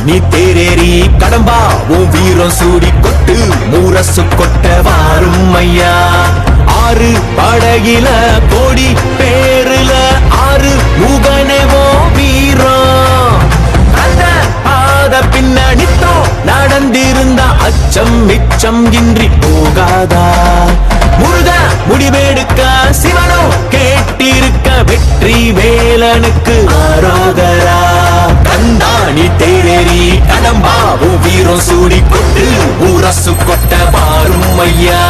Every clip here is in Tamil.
நீ தேரேறி கடம்பா உன் வீரம் சூடி கொட்டு முரசு கொட்ட வாரும் ஐயா. ஆறு படகில கோடி பேருல ஆறு முகனேவோ வீரம். அந்த பாத பின்னணித்தோ நடந்திருந்த அச்சம் மிச்சம் இன்றி போகாதா. முருக முடிவெடுக்க சிவனோ கேட்டிருக்க வெற்றி வேலனுக்கு ஆரோகரா. கந்தாணி தேரேறி கடம்பாவு வீரம் சூடி கொட்டு ஊரசு கொட்ட பாரும் ஐயா.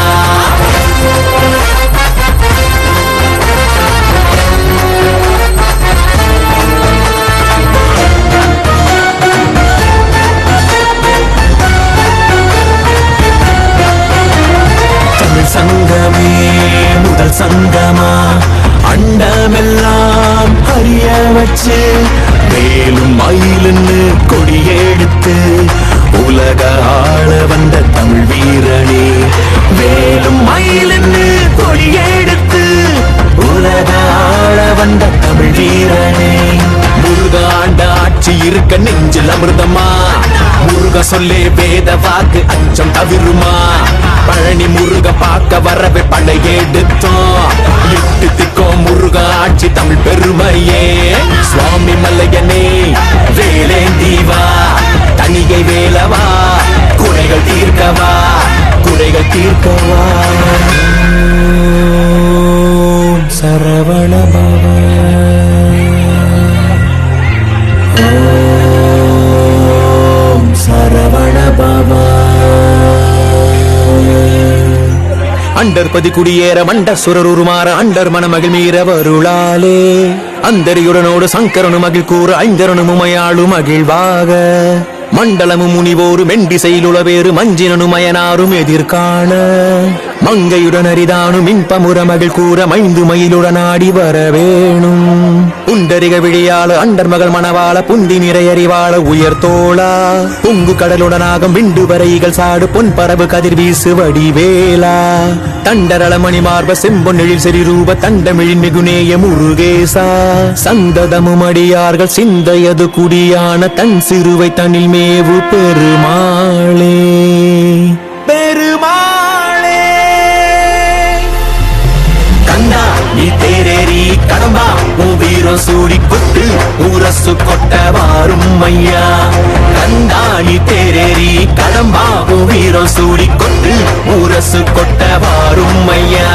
சங்கமே முதல் சங்கமா அண்டமெல்லாம் அறிய வச்சு மேலும் மயிலுன்னு கொடியெடுத்து உலக ஆள வந்த தமிழ் வீரனே. மேலும் மயிலுன்னு கொடியெடுத்து உலக ஆள வந்த தமிழ் வீரனே. முருக ஆண்ட ஆட்சி இருக்க நெஞ்சில் அமிர்தமா. முருக சொல்லே வேத வாக்கு அச்சம் தவிருமா. பழனி முருக பார்க்க வரவே படையெடுத்தோம். எட்டு திக்கோ முருக ஆட்சி தமிழ் பெருமையே. சுவாமி மல்லையனே வேலேந்தீவா தனிகை வேலவா குறைகள் தீர்க்கவா குறைகள் தீர்க்கவா. சரவண பவ சரவண பவ. அண்டர்பதி குடியேற மண்டர் சுரர் உருமாற அண்டர் மணமகிழ் மீற வருளாலே. அந்தரியுடனோடு சங்கரனு மகிழ் கூற ஐந்தரனு முமையாளு மகிழ்வாக. மண்டலமும் முனிவோரு மெண்டிசையிலுளவேறு மஞ்சினனும் மயனாரும் எதிர்காண. மங்கையுடன் அரிதானும் மின்பமுற மகிழ் கூற மைந்து மயிலுடன் ஆடி வரவேணும். புண்டரிக விழியாள அண்டர் மகள் மணவாள புந்தி நிறையறிவாள உயர்த்தோளா. பொங்கு கடலுடனாகும் விண்டு வரைகள் சாடு பொன் பரவு கதிர் வீசு வடிவேலா. தண்டரளமணி மார்ப செம்பொன்னெழில் செறிரூப தண்டமிழின் மிகுநேய முருகேசா. சந்ததமும் அடியார்கள் சிந்தையது குடியான தன் சிறுவை தனில் மேவு பெருமாளே. பெருமாளே கந்தா நீ தேரேறி கடம்பா உன் வீரம் சூடி கொட்டு ஊரசு கொட்ட வாரும் ஐயா. கந்தா நீ தேரேறி கடம்பா உன் வீரம் சூடி கொட்டு ஊரசு கொட்ட வாரும் ஐயா.